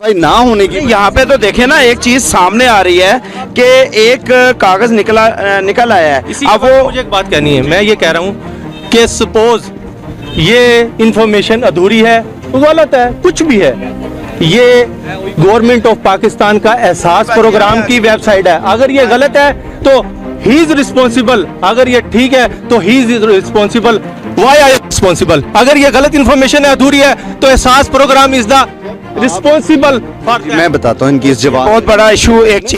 भाई ना होने की। यहाँ पे तो देखे ना, एक चीज सामने आ रही है कि एक कागज निकल आया है। इसी अब वो वो मुझे एक बात कहनी है, मैं ये कह रहा हूँ कि सपोज ये इंफॉर्मेशन अधूरी है, गलत है, कुछ भी है, ये गवर्नमेंट ऑफ पाकिस्तान का एहसास प्रोग्राम की वेबसाइट है। अगर ये गलत है तो ही इज रिस्पॉन्सिबल, अगर ये ठीक है तो he is responsible. Why are responsible? अगर ये गलत इंफॉर्मेशन है, अधूरी है, तो एहसास प्रोग्राम इज द रिस्पॉन्सिबल। मैं बताता हूँ इनकी इस जवाब। बहुत बड़ा इशू एक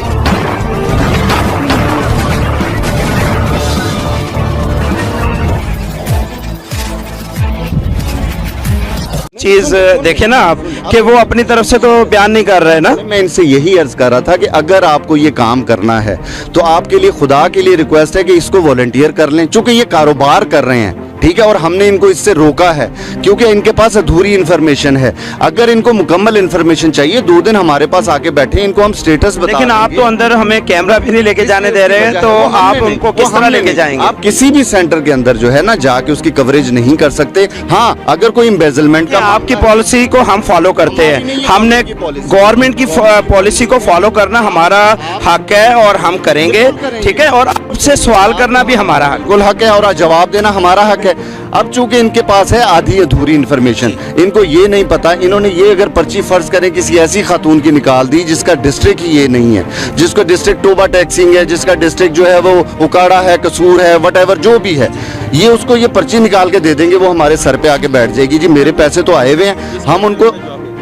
चीज देखे ना आप कि वो अपनी तरफ से तो बयान नहीं कर रहे ना। मैं इनसे यही अर्ज कर रहा था कि अगर आपको ये काम करना है तो आपके लिए खुदा के लिए रिक्वेस्ट है कि इसको वॉलंटियर कर लें, चूंकि ये कारोबार कर रहे हैं, ठीक है, और हमने इनको इससे रोका है क्योंकि इनके पास अधूरी इन्फॉर्मेशन है। अगर इनको मुकम्मल इन्फॉर्मेशन चाहिए, 2 दिन हमारे पास आके बैठे, इनको हम स्टेटस बता। लेकिन आप तो अंदर हमें कैमरा भी नहीं लेके जाने दे रहे हैं, तो आप उनको किस तरह लेके जाएंगे? आप किसी भी सेंटर के अंदर जो है ना जाके उसकी कवरेज नहीं कर सकते। हाँ, अगर कोई एम्बेजलमेंट का, आपकी पॉलिसी को हम फॉलो करते हैं, हमने गवर्नमेंट की पॉलिसी को फॉलो करना हमारा हक है और हम करेंगे, ठीक है, और आपसे सवाल करना भी हमारा हक है और जवाब देना हमारा हक है। अब चूंकि इनके पास है आधी अधूरी इन्फॉर्मेशन, इनको ये नहीं पता, इन्होंने ये अगर पर्ची फर्ज करें किसी ऐसी खातून की निकाल दी जिसका डिस्ट्रिक्ट ही ये नहीं है, जिसको डिस्ट्रिक्ट टोबा टैक्सिंग है, जिसका डिस्ट्रिक्ट जो है वो उकाड़ा है, कसूर है, वट जो भी है, ये उसको ये पर्ची निकाल के दे देंगे, वो हमारे सर पे आके बैठ जाएगी। जी मेरे पैसे तो आए हुए हैं, हम उनको,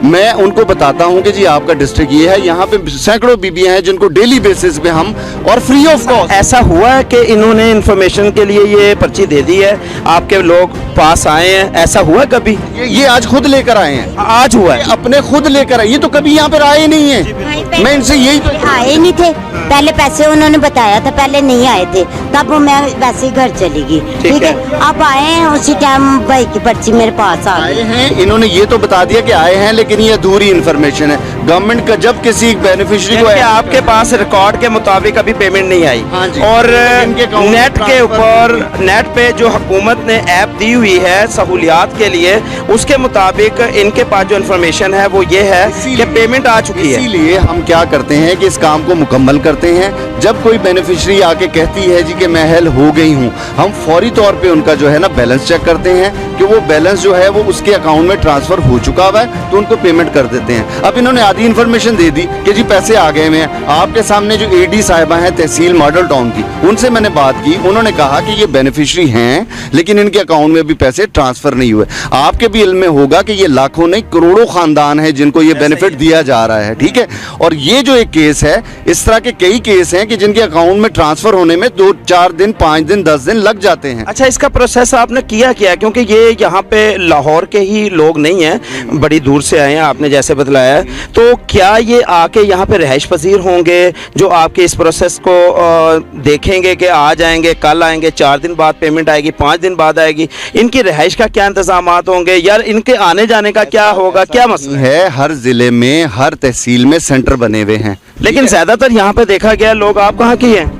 मैं उनको बताता हूं कि जी आपका डिस्ट्रिक्ट ये है, यहाँ पे सैकड़ों बीबियां हैं जिनको डेली बेसिस पे हम और फ्री ऑफ कॉस्ट। ऐसा हुआ है कि इन्होंने इन्फॉर्मेशन के लिए ये पर्ची दे दी है, आपके लोग पास आए हैं, ऐसा हुआ कभी? ये आज खुद लेकर आए हैं, आज हुआ है, अपने खुद लेकर आए, ये तो कभी यहाँ पर आए नहीं है। मैं इनसे यही आए नहीं थे, पहले पैसे उन्होंने बताया था, पहले नहीं आए थे, तब मैं वैसे ही घर चली गई, ठीक है। अब आए हैं, उसी टाइम भाई की पर्ची मेरे पास आ गई हैं। इन्होंने ये तो बता दिया कि आए हैं, लेकिन ये अधूरी इन्फॉर्मेशन है। गवर्नमेंट का जब किसी बेनिफिशियरी को आपके पास रिकॉर्ड के मुताबिक अभी पेमेंट नहीं आई, और नेट के ऊपर, नेट पे जो हुकूमत ने ऐप दी हुई है सहूलियात के लिए, उसके मुताबिक इनके पास जो इन्फॉर्मेशन है वो ये है कि पेमेंट आ चुकी है। इसीलिए हम क्या करते हैं कि इस काम को मुकम्मल करते हैं। जब कोई बेनिफिशियरी आके कहती है जी कि मैं हेल हो गई हूँ, हम फौरी तौर पे उनका जो है ना बैलेंस चेक करते हैं कि वो बैलेंस जो है वो उसके अकाउंट में ट्रांसफर हो चुका हुआ है, तो उनको पेमेंट कर देते हैं। अब इन्होंने आधी इन्फॉर्मेशन दे दी कि जी पैसे आ गए हैं। आपके सामने जो एडी साहिबा हैं तहसील मॉडल टाउन की, उनसे मैंने बात की, उन्होंने कहा कि ये बेनिफिशियरी हैं लेकिन इनके अकाउंट में भी पैसे ट्रांसफर नहीं हुए। आपके भी इल्म में होगा कि ये लाखों नहीं करोड़ों खानदान है जिनको ये बेनिफिट दिया जा रहा है, ठीक है। और ये जो एक केस है, इस तरह के कई केस हैं कि जिनके अकाउंट में ट्रांसफर होने में 2-4 दिन, 5 दिन, 10 दिन लग जाते हैं। अच्छा, इसका प्रोसेस आपने किया क्या? क्योंकि ये यहाँ पे लाहौर के ही लोग नहीं हैं, बड़ी दूर से आए हैं, आपने जैसे बतलाया है, तो क्या ये आके यहाँ पे रहाइश पजीर होंगे जो आपके इस प्रोसेस को देखेंगे कि आ जाएंगे, कल आएंगे, 4 दिन बाद पेमेंट आएगी, 5 दिन बाद आएगी? इनकी रहाइश का क्या इंतजामात होंगे यार, इनके आने जाने का क्या होगा, क्या मसला है? हर जिले में, हर तहसील में सेंटर बने हुए हैं, लेकिन ज्यादातर यहाँ पे देखा गया लोग, आप कहाँ की हैं?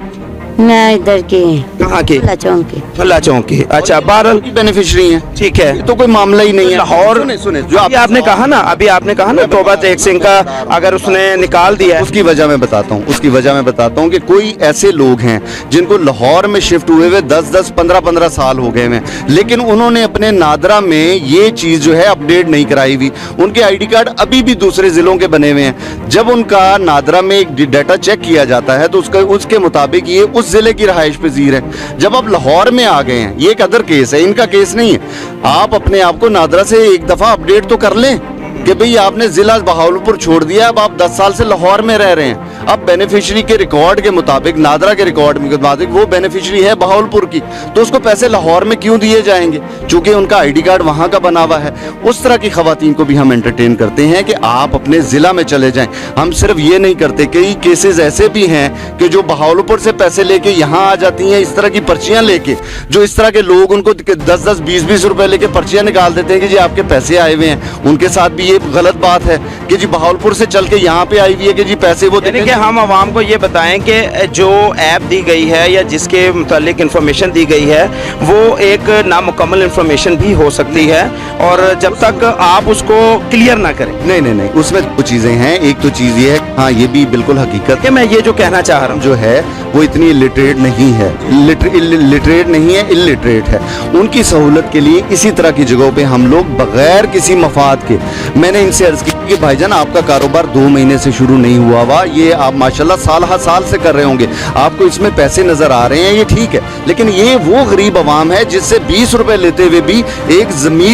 मैं इधर की, कहाँ की? फल्ला चौक की। फल्ला चौक की, अच्छा, बहरहाल बेनिफिशियरी हैं, ठीक है, तो कोई मामला ही नहीं है। लाहौर, सुने जो आपने कहा ना, अभी आपने कहा ना तोबा टेक सिंह का अगर उसने निकाल दिया है, उसकी वजह मैं बताता हूँ, उसकी वजह मैं बताता हूँ कि कोई ऐसे लोग हैं जिनको लाहौर में शिफ्ट हुए हुए 10-10, 15-15 साल हो गए हैं, लेकिन उन्होंने अपने नादरा में ये चीज़ जो है अपडेट नहीं कराई हुई। उनके आईडी कार्ड अभी भी दूसरे जिलों के बने हुए हैं। जब उनका नादरा में एक डाटा चेक किया जाता है तो उसके मुताबिक ये उस जिले की रहाइश पजीर है। जब आप लाहौर में आ गए हैं, ये एक अदर केस है, इनका केस नहीं है। आप अपने आप को नादरा से एक दफा अपडेट तो कर लें कि भाई आपने जिला बहावलपुर छोड़ दिया, अब आप 10 साल से लाहौर में रह रहे हैं। अब बेनिफिशियरी के रिकॉर्ड के मुताबिक, नादरा के रिकॉर्ड के मुताबिक वो बेनिफिशियरी है बहावलपुर की, तो उसको पैसे लाहौर में क्यों दिए जाएंगे? चूंकि उनका आईडी कार्ड वहां का बना हुआ है। उस तरह की खवातीन को भी हम एंटरटेन करते हैं कि आप अपने जिला में चले जाएं। हम सिर्फ ये नहीं करते, कई केसेस ऐसे भी हैं कि जो बहावलपुर से पैसे लेके यहाँ आ जाती हैं, इस तरह की पर्चियां लेके, जो इस तरह के लोग उनको 10-10, 20-20 रुपए लेके पर्चियां निकाल देते हैं कि जी आपके पैसे आए हुए हैं। उनके साथ भी ये गलत बात है कि जी बहावलपुर से चल के यहाँ पे आई हुई है कि जी पैसे वो यानी कि हम आवाम को ये बताएं कि जो ऐप दी गई है या जिसके मुतालिक इंफॉर्मेशन दी गई है वो एक नामुकम्मल इंफॉर्मेशन भी हो सकती है, और जब तक आप उसको क्लियर ना करें। नहीं, उसमें दो चीज़ें हैं। एक तो चीज़ ये है, हाँ ये भी बिल्कुल हकीकत कि मैं ये जो कहना चाह रहा हूँ जो है वो इतनी इलिटरेट नहीं है, लिटरेट नहीं है, इलिटरेट है। उनकी सहूलत के लिए इसी तरह की जगहों पे हम लोग बगैर किसी मफाद के, मैंने इनसे अर्ज़ की कि भाईजान आपका कारोबार 2 महीने से शुरू नहीं हुआ हुआ, ये आप माशाल्लाह साल हर साल से कर रहे होंगे, आपको इसमें पैसे नज़र आ रहे हैं, ये ठीक है, लेकिन ये वो गरीब आवाम है जिससे 20 रुपए लेते हुए भी एक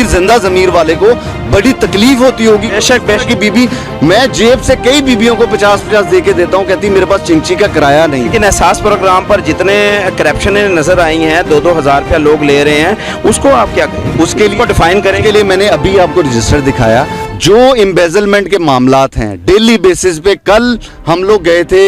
जिंदा ज़मीर वाले को बड़ी तकलीफ होती होगी। बेशक की बीबी, मैं जेब से कई बीबियों को 50-50 दे के देता हूँ, कहती मेरे पास चिंची का किराया नहीं। लेकिन एहसास प्रोग्राम पर जितने करप्शन नजर आई हैं, 2-2 हज़ार रुपया लोग ले रहे हैं, उसको आप क्या करें, उसके लिए डिफाइन करें के लिए मैंने अभी आपको रजिस्टर दिखाया। जो एम्बेजलमेंट के मामलात हैं डेली बेसिस पे, कल हम लोग गए थे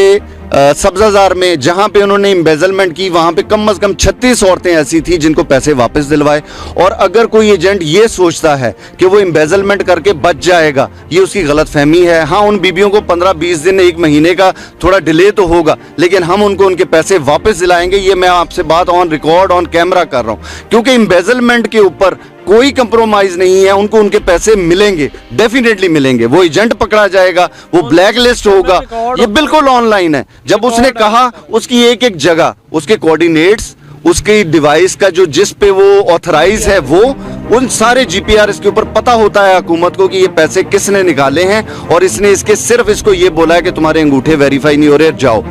सब्जाजार में, जहां पे उन्होंने एम्बेजलमेंट की, वहां पे कम से कम 36 औरतें ऐसी थी जिनको पैसे वापस दिलवाए। और अगर कोई एजेंट ये सोचता है कि वो एम्बेजलमेंट करके बच जाएगा, ये उसकी गलत फहमी है। हाँ, उन बीबियों को 15-20 दिन 1 महीने का थोड़ा डिले तो होगा, लेकिन हम उनको उनके पैसे वापस दिलाएंगे। ये मैं आपसे बात ऑन रिकॉर्ड ऑन कैमरा कर रहा हूँ, क्योंकि एम्बेजलमेंट के ऊपर कोई कंप्रोमाइज नहीं है। उनको उनके पैसे मिलेंगे, डेफिनेटली मिलेंगे। वो एजेंट पकड़ा जाएगा, वो ब्लैक लिस्ट होगा, ये बिल्कुल ऑनलाइन है। जब उसने कहा उसकी एक एक जगह उसके कोऑर्डिनेट्स, उसकी डिवाइस का जो जिस पे वो ऑथराइज है, वो उन सारे जीपीआर इसके ऊपर पता होता है हुकूमत को कि ये पैसे किसने निकाले हैं, और इसने सिर्फ इसको ये बोला है कि तुम्हारे अंगूठे वेरीफाई नहीं हो रहे, जाओ।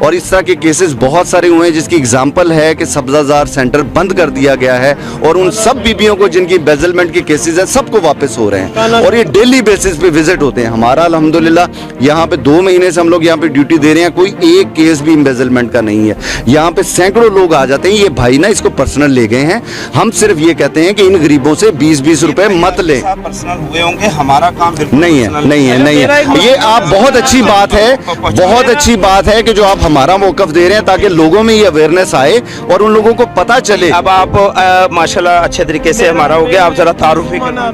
और इस तरह के केसेस बहुत सारे हुए हैं, जिसकी एग्जांपल है कि सब्जाजार सेंटर बंद कर दिया गया है, और उन सब बीबियों को जिनकी एम्बेजलमेंट के केसेस हैं सबको वापस हो रहे हैं, और ये डेली बेसिस पे विजिट होते हैं। हमारा अल्हम्दुलिल्लाह यहाँ पे 2 महीने से हम लोग यहाँ पे ड्यूटी दे रहे हैं, कोई एक केस भी एम्बेजलमेंट का नहीं है। यहाँ पे सैकड़ों लोग आ जाते हैं, ये भाई ना इसको पर्सनल ले गए हैं। हम सिर्फ ये कहते हैं कि इन गरीबों से 20-20 रुपए मत ले। पर्सनल हुए होंगे, हमारा काम नहीं है। ये आप बहुत अच्छी बात है, बहुत अच्छी बात है कि जो आप हमारा मौकफ दे रहे हैं, ताकि लोगों में ये अवेयरनेस आए और उन लोगों को पता चले। अब आप माशाल्लाह अच्छे तरीके से हमारा हो गया, आप जरा तारुफ भी करना।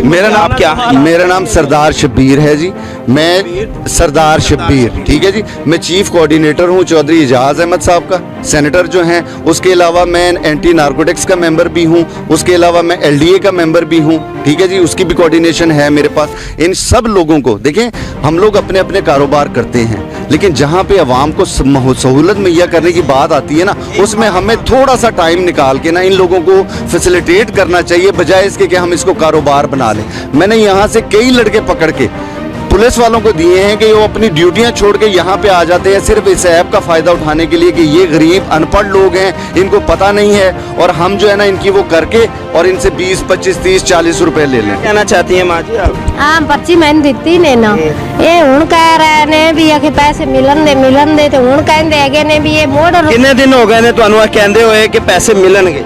मेरा नाम क्या है? मेरा नाम सरदार शब्बीर है जी, मैं सरदार शब्बीर, ठीक है जी। मैं चीफ कोऑर्डिनेटर हूँ चौधरी एजाज अहमद साहब का, सेनेटर जो हैं। उसके अलावा मैं एंटी नारकोटिक्स का मेंबर भी हूँ, उसके अलावा मैं एलडीए का मेंबर भी हूँ, ठीक है जी। उसकी भी कोऑर्डिनेशन है मेरे पास। इन सब लोगों को देखें, हम लोग अपने अपने कारोबार करते हैं, लेकिन जहाँ पे आवाम को सहूलत मुहैया करने की बात आती है ना, उसमें हमें थोड़ा सा टाइम निकाल के ना इन लोगों को फैसिलिटेट करना चाहिए, बजाय इसके कि हम इसको कारोबार बना लें। मैंने यहाँ से कई लड़के पकड़ के पुलिस वालों को दिए हैं कि वो अपनी ड्यूटियां छोड़ के यहाँ पे आ जाते हैं सिर्फ इस ऐप का फ़ायदा उठाने के लिए कि ये गरीब अनपढ़ लोग हैं, इनको पता नहीं है, और हम जो है ना इनकी वो करके और इनसे 20, 25, 30, 40 रुपए ले लें। कहना चाहती हैं माँ जी आप? हाँ, पर्ची मैंने दी ने ना, ये हुण कह रहे ने भी आखे पैसे मिलन दे तो हुण कहंदे हैगे ने भी ये मोड़। कितने दिन हो गए ने ਤੁਹਾਨੂੰ ਕਹਿੰਦੇ ਹੋਏ कि पैसे मिलणगे?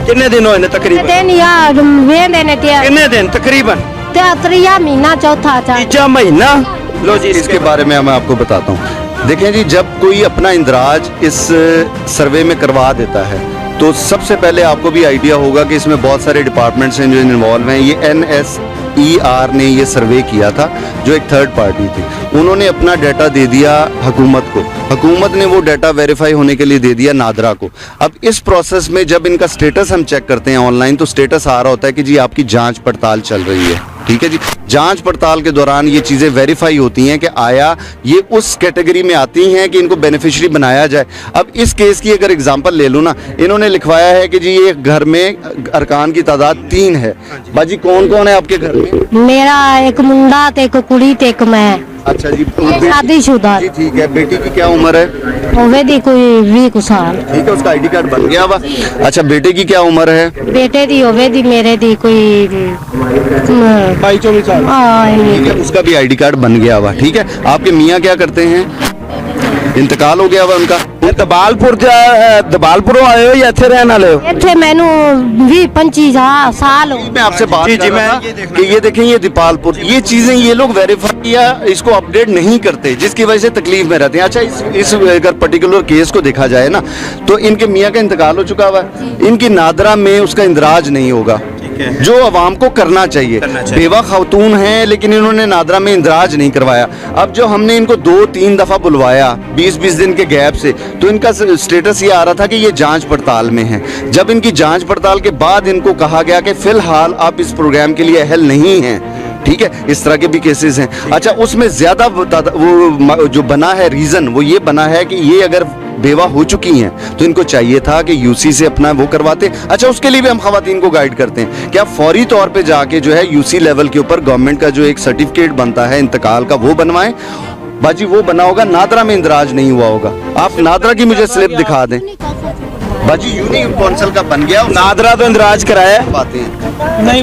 कितने दिन होए ने तकरीबन? दिन या वेंदे ने ते कितने दिन तकरीबन? त्रिया महीना चौथा तीजा महीना। लो जी, इसके बारे में मैं आपको बताता हूँ। देखें जी, जब कोई अपना इंदराज इस सर्वे में करवा देता है, तो सबसे पहले आपको भी आइडिया होगा कि इसमें बहुत सारे डिपार्टमेंट्स हैं जो इन्वॉल्व हैं। ये NSER ने ये सर्वे किया था, जो एक थर्ड पार्टी थी। उन्होंने अपना डाटा दे दिया हुकूमत को, हुकूमत ने वो डाटा वेरीफाई होने के लिए दे दिया नादरा को। अब इस प्रोसेस में जब इनका स्टेटस हम चेक करते हैं ऑनलाइन, तो स्टेटस आ रहा होता है कि जी आपकी जांच पड़ताल चल रही है, ठीक है जी। जांच पड़ताल के दौरान ये चीज़ें वेरीफाई होती हैं कि आया ये उस कैटेगरी में आती हैं कि इनको बेनिफिशियरी बनाया जाए। अब इस केस की अगर एग्जांपल ले लूँ ना, इन्होंने लिखवाया है कि जी ये घर में अरकान की तादाद 3 है। बाजी कौन कौन है आपके घर में? मेरा एक मुंडा ते एक कुड़ी ते एक मैं। अच्छा जी, शादीशुदा। जी ठीक है। बेटी की क्या उम्र है? होवे दी कोई 20 साल। ठीक है, उसका आईडी कार्ड बन गया हुआ। अच्छा, बेटे की क्या उम्र है? बेटे दी होवे दी मेरे दी कोई 22-24 साल। ठीक है, उसका भी आईडी कार्ड बन गया हुआ। ठीक है, आपके मियाँ क्या करते हैं? इंतकाल हो गया हुआ उनका। दबालपुरों आए हो या इथे रहने वाले हो? इथे मैनू 20-25 साल हो। मैं आपसे बात कर रहा था कि ये देखें, ये दीपालपुर, ये चीजें ये लोग वेरीफाई या इसको अपडेट नहीं करते, जिसकी वजह से तकलीफ में रहते हैं। अच्छा, इस अगर पर्टिकुलर केस को देखा जाए ना, तो इनके मियाँ का इंतकाल हो चुका हुआ है, इनकी नादरा में उसका इंदराज नहीं होगा। जो आवाम को करना चाहिए। बेवा खातून हैं लेकिन इन्होंने नादरा में इंदराज नहीं करवाया। अब जो हमने इनको 2-3 दफ़ा बुलवाया 20-20 दिन के गैप से, तो इनका स्टेटस ये आ रहा था कि ये जांच पड़ताल में है। जब इनकी जांच पड़ताल के बाद इनको कहा गया कि फ़िलहाल आप इस प्रोग्राम के लिए अहल नहीं हैं, ठीक है, इस तरह के भी केसेस हैं। अच्छा, उसमें ज़्यादा वो जो बना है रीज़न वो ये बना है कि ये अगर बेवा हो चुकी हैं तो इनको चाहिए था कि यूसी से अपना वो करवाते। अच्छा, उसके लिए भी हम खवातीन को गाइड करते हैं कि आप फौरी तौर पे जाके जो है यूसी लेवल के ऊपर गवर्नमेंट का जो एक सर्टिफिकेट बनता है इंतकाल का वो बनवाएं। बाजी वो बना होगा, नादरा में इंदराज नहीं हुआ होगा। आप नादरा की मुझे स्लिप दिखा दें। बाजी यूनियन काउंसिल का बन गया, नादरा तो इंदराज कराया है, बातें हैं।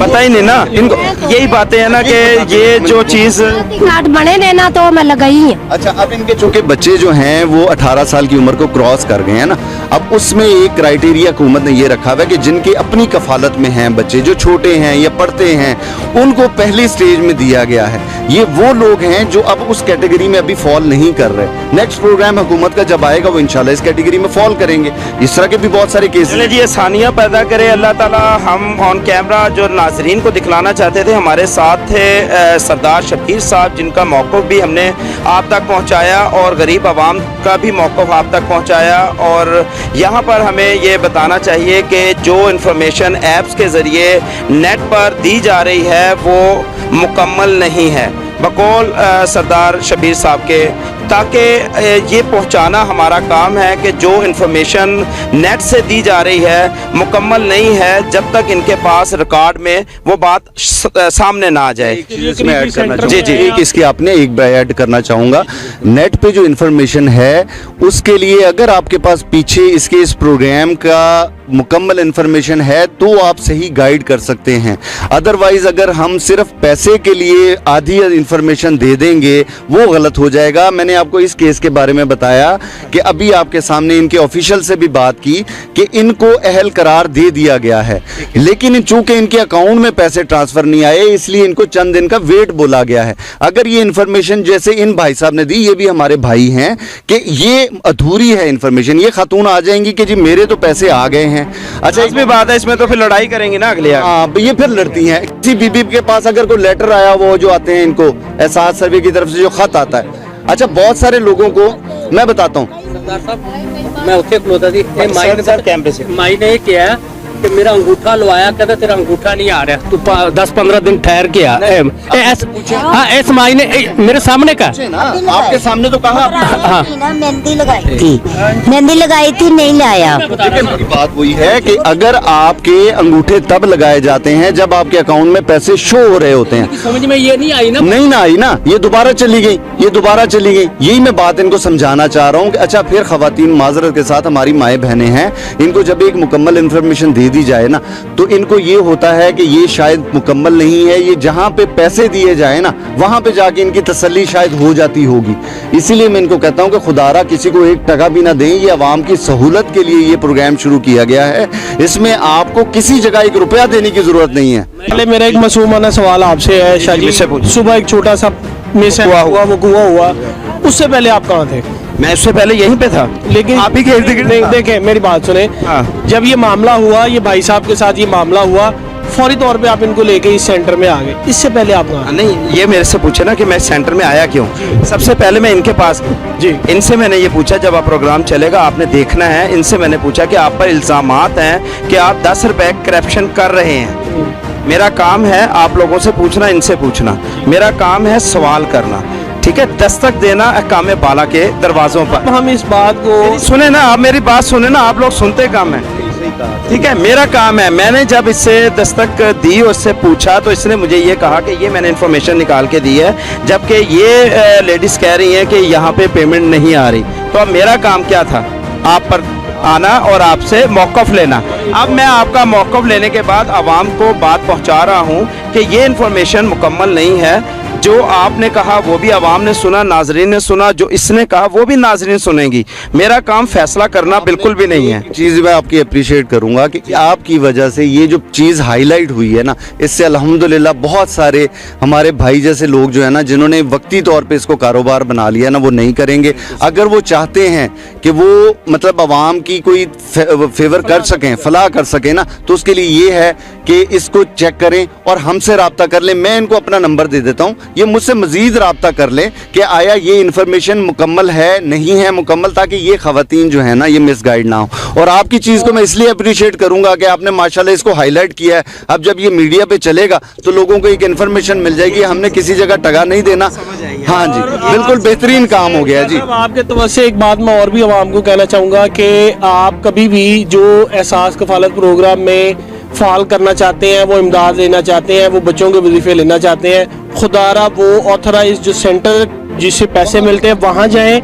पता ही नहीं ना इनको। यही बातें हैं ना कि ये जो चीज़ कार्ड बने ने ना तो मैं लगाई है। अच्छा, अब इनके चूंकि बच्चे जो हैं वो 18 साल की उम्र को क्रॉस कर गए हैं ना, अब उसमें एक क्राइटेरिया हुकूमत ने ये रखा हुआ है कि जिनके अपनी कफालत में हैं बच्चे, जो छोटे हैं या पढ़ते हैं, उनको पहली स्टेज में दिया गया है। ये वो लोग हैं जो अब उस कैटेगरी में अभी फॉल नहीं कर रहे। नेक्स्ट प्रोग्राम हुकूमत का जब आएगा वो इंशाल्लाह इस कैटेगरी में फॉल करेंगे। इस तरह के भी बहुत सारे केस। चलिए जी, आसानियाँ पैदा करे अल्लाह ताला। हम ऑन कैमरा जो नाजरीन को दिखलाना चाहते थे, हमारे साथ थे सरदार शबीर साहब, जिनका मौक़िफ़ भी हमने आप तक पहुंचाया और गरीब आवाम का भी मौक़िफ़ आप तक पहुंचाया। और यहाँ पर हमें ये बताना चाहिए कि जो इन्फॉर्मेशन ऐप्स के ज़रिए नेट पर दी जा रही है वो मुकम्मल नहीं है, बकौल सरदार शबीर साहब के, ताकि ये पहुंचाना हमारा काम है कि जो इन्फॉर्मेशन नेट से दी जा रही है मुकम्मल नहीं है जब तक इनके पास रिकॉर्ड में वो बात सामने ना आ जाए। इसमें ऐड करना जी जी, एक इसकी आपने एक ऐड करना चाहूँगा। नेट पे जो इन्फॉर्मेशन है उसके लिए अगर आपके पास पीछे इसके इस प्रोग्राम का मुकम्मल इन्फॉर्मेशन है तो आप सही गाइड कर सकते हैं। अदरवाइज अगर हम सिर्फ पैसे के लिए आधी इन्फॉर्मेशन दे देंगे वो गलत हो जाएगा। मैंने आपको इस केस के बारे में बताया कि अभी आपके सामने इनके ऑफिशियल से भी बात की कि इनको अहल करार दे दिया गया है, लेकिन चूंकि इनके अकाउंट में पैसे ट्रांसफर नहीं आए इसलिए इनको चंद दिन का वेट बोला गया है। अगर ये इन्फॉर्मेशन जैसे इन भाई साहब ने दी, ये भी हमारे भाई हैं, कि ये अधूरी है इन्फॉर्मेशन, ये खातून आ जाएंगी कि जी मेरे तो पैसे आ गए हैं। अच्छा, इसमें बात है, इसमें तो फिर लड़ाई करेंगी ना अगले। हाँ, ये फिर लड़ती हैं। किसी बीबी के पास अगर कोई लेटर आया, वो जो आते हैं इनको एहसास सर्वे की तरफ से जो खत आता है, अच्छा बहुत सारे लोगों को मैं बताता हूँ। सरदार साहब मैं उत्थे खलोता सी ए माई ने ये किया कि मेरा अंगूठा लवाया, कहता तेरा अंगूठा नहीं आ रहा, तू 10-15 दिन ठहर के आ। हाँ, इस माई ने मेरे सामने का आपके सामने तो कहा। हाँ, मेहंदी लगाई थी नहीं लाया। मेरी बात वही है कि अगर आपके अंगूठे तब लगाए जाते हैं जब आपके अकाउंट में पैसे शो हो रहे होते हैं। समझ में ये नहीं आई ना, नहीं ना आई ना, ये दोबारा चली गई, ये दोबारा चली गई। यही मैं बात इनको समझाना चाह रहा हूँ कि अच्छा फिर खवातीन माजरत के साथ हमारी माएँ बहनें हैं, इनको जब एक मुकम्मल इन्फॉर्मेशन दे दी जाए ना तो इनको ये होता है कि ये शायद मुकम्मल नहीं है, ये जहाँ पे पैसे दिए जाए ना वहाँ पे जाके इनकी तसल्ली शायद हो जाती होगी। इसीलिए मैं इनको कहता हूँ कि खुदारा किसी को एक टका भी ना दें, ये आवाम की सहूलत के लिए ये प्रोग्राम शुरू किया गया है, इसमें आपको किसी जगह 1 रुपया देने की जरूरत नहीं है। पहले मेरा एक मासूमाना सवाल आपसे है शाजी, सुबह एक छोटा सा मिस हुआ, वो कुआं हुआ, उससे पहले आप कहाँ थे? मैं उससे पहले यहीं पे था, लेकिन आप ही के इर्द गिर्द था। देखें मेरी बात सुने, हाँ। जब ये मामला हुआ, ये भाई साहब के साथ ये मामला हुआ, फौरी तौर पे आप इनको लेके इस सेंटर में आ गए, इससे पहले आप कहाँ? नहीं, ये मेरे से पूछे ना कि मैं सेंटर में आया क्यों। सबसे पहले मैं इनके पास जी, इनसे मैंने ये पूछा, जब आप प्रोग्राम चलेगा आपने देखना है, इनसे मैंने पूछा कि आप पर इल्जामात हैं कि आप 10 रुपए करप्शन कर रहे हैं। मेरा काम है आप लोगों से पूछना, इनसे पूछना, मेरा काम है सवाल करना, ठीक है, दस्तक देना अहकाम बाला के दरवाजों पर। हम इस बात को सुने ना, आप मेरी बात सुने ना, आप लोग सुनते काम है, ठीक है, मेरा काम है। मैंने जब इससे दस्तक दी, उससे पूछा, तो इसने मुझे ये कहा कि ये मैंने इन्फॉर्मेशन निकाल के दी है, जबकि ये लेडीज़ कह रही हैं कि यहाँ पे पेमेंट नहीं आ रही। तो अब मेरा काम क्या था? आप पर आना और आपसे मौक़िफ़ लेना। अब मैं आपका मौक़िफ़ लेने के बाद आवाम को बात पहुँचा रहा हूँ कि ये इन्फॉर्मेशन मुकम्मल नहीं है, जो आपने कहा वो भी आवाम ने सुना, नाजरीन ने सुना, जो इसने कहा वो भी नाजरीन सुनेंगी। मेरा काम फैसला करना बिल्कुल भी नहीं है। चीज़ मैं आपकी अप्रिशिएट करूंगा कि आपकी वजह से ये जो चीज़ हाईलाइट हुई है ना, इससे अल्हम्दुलिल्लाह बहुत सारे हमारे भाई जैसे लोग जो है ना, जिन्होंने वक्ती तौर पे इसको कारोबार बना लिया ना, वो नहीं करेंगे। अगर वो चाहते हैं कि वो मतलब आवाम की कोई फेवर कर सकें, फलाह कर सकें ना, तो उसके लिए ये है कि इसको चेक करें और हमसे रब्ता कर लें। मैं इनको अपना नंबर दे देता हूँ, ये मुझसे मज़ीद रब्ता कर लें कि आया ये इन्फॉर्मेशन मुकम्मल है, नहीं है मुकम्मल, ताकि ये ख़वातीन जो है ना ये मिसगाइड ना हो। और आपकी चीज़ को मैं इसलिए अप्रिशिएट करूँगा कि आपने माशाल्लाह इसको हाईलाइट किया है। अब जब ये मीडिया पे चलेगा तो लोगों को एक इन्फॉर्मेशन मिल जाएगी, हमने किसी जगह टगा नहीं देना। हाँ जी, बिल्कुल बेहतरीन काम हो गया जी। आपके तो से एक बात मैं और भी आवाम को कहना चाहूँगा कि आप कभी भी जो एहसास कफालत प्रोग्राम में फ़ाल करना चाहते हैं, वो इमदाद लेना चाहते हैं, वो बच्चों के वजीफ़े लेना चाहते हैं, खुदारा वो ऑथराइज जो सेंटर जिससे पैसे मिलते हैं वहाँ जाएं,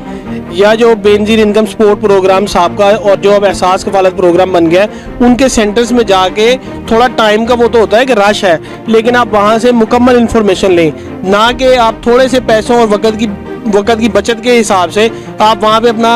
या जो बेनज़ीर इनकम सपोर्ट प्रोग्राम साहब का और जो अब एहसास कफालत प्रोग्राम बन गया है, उनके सेंटर्स में जाके थोड़ा टाइम का वो तो होता है कि रश है, लेकिन आप वहाँ से मुकम्मल इन्फॉर्मेशन लें, ना कि आप थोड़े से पैसों और वक़्त की बचत के हिसाब से आप वहाँ पे अपना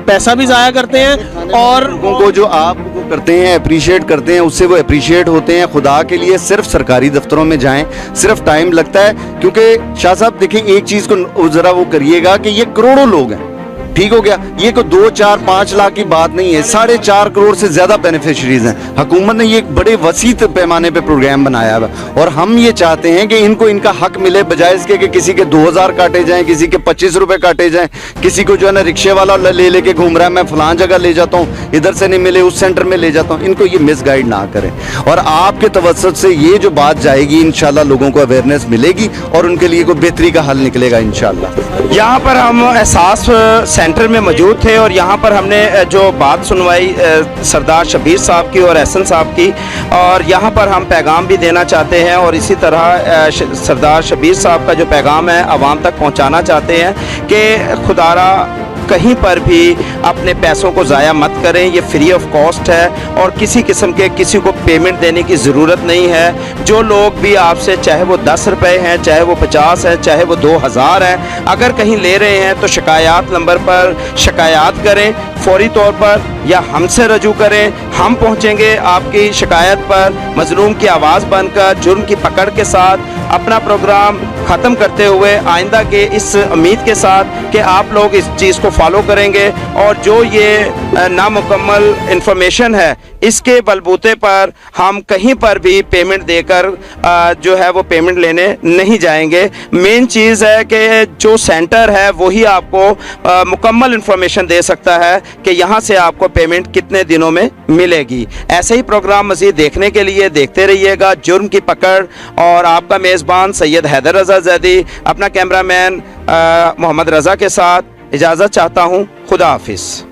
पैसा भी ज़ाया करते हैं। और लोगों को जो आप वो करते हैं, अप्रिशिएट करते हैं, उससे वो अप्रिशिएट होते हैं। खुदा के लिए सिर्फ सरकारी दफ्तरों में जाएं, सिर्फ टाइम लगता है, क्योंकि शाह साहब देखिए एक चीज़ को ज़रा वो करिएगा कि ये करोड़ों लोग हैं, ठीक हो गया, ये कोई 2, 4, 5 लाख की बात नहीं है, 4.5 करोड़ से ज़्यादा बेनिफिशरीज हैं। हुकूमत ने ये एक बड़े वसी पैमाने पे प्रोग्राम बनाया हुआ, और हम ये चाहते हैं कि इनको इनका हक मिले, बजाय इसके कि किसी के 2000 काटे जाएं, किसी के 25 रुपए काटे जाएं, किसी को जो है ना रिक्शे वाला ले लेके घूम रहा है, मैं फलां जगह ले जाता हूँ, इधर से नहीं मिले उस सेंटर में ले जाता हूँ। इनको ये मिसगाइड ना करें, और आपके तवज्जुह से ये जो बात जाएगी इंशाल्लाह लोगों को अवेयरनेस मिलेगी और उनके लिए कोई बेहतरी का हल निकलेगा इंशाल्लाह। यहाँ पर हम एहसास सेंटर में मौजूद थे और यहाँ पर हमने जो बात सुनवाई सरदार शबीर साहब की और एहसन साहब की, और यहाँ पर हम पैगाम भी देना चाहते हैं, और इसी तरह सरदार शबीर साहब का जो पैगाम है आवाम तक पहुँचाना चाहते हैं कि खुदारा कहीं पर भी अपने पैसों को ज़ाया मत करें, ये फ्री ऑफ कॉस्ट है और किसी किस्म के किसी को पेमेंट देने की ज़रूरत नहीं है। जो लोग भी आपसे, चाहे वो 10 रुपये हैं, चाहे वो 50 हैं, चाहे वो 2000 हैं, अगर कहीं ले रहे हैं तो शिकायत नंबर पर शिकायत करें फौरी तौर पर, या हमसे रजू करें। हम पहुंचेंगे आपकी शिकायत पर मजलूम की आवाज़ बनकर, जुर्म की पकड़ के साथ अपना प्रोग्राम ख़त्म करते हुए आइंदा के इस उम्मीद के साथ कि आप लोग इस चीज़ को फॉलो करेंगे, और जो ये नामुकम्मल इंफॉर्मेशन है इसके बलबूते पर हम कहीं पर भी पेमेंट देकर जो है वो पेमेंट लेने नहीं जाएंगे। मेन चीज़ है कि जो सेंटर है वही आपको मुकम्मल इंफॉर्मेशन दे सकता है कि यहाँ से आपको पेमेंट कितने दिनों में मिलेगी। ऐसे ही प्रोग्राम मज़ीद देखने के लिए देखते रहिएगा जुर्म की पकड़, और आपका मेज़बान सैयद हैदर रज़ा ज़ैदी अपना कैमरामैन मोहम्मद रज़ा के साथ इजाज़त चाहता हूँ। खुदा हाफिज़।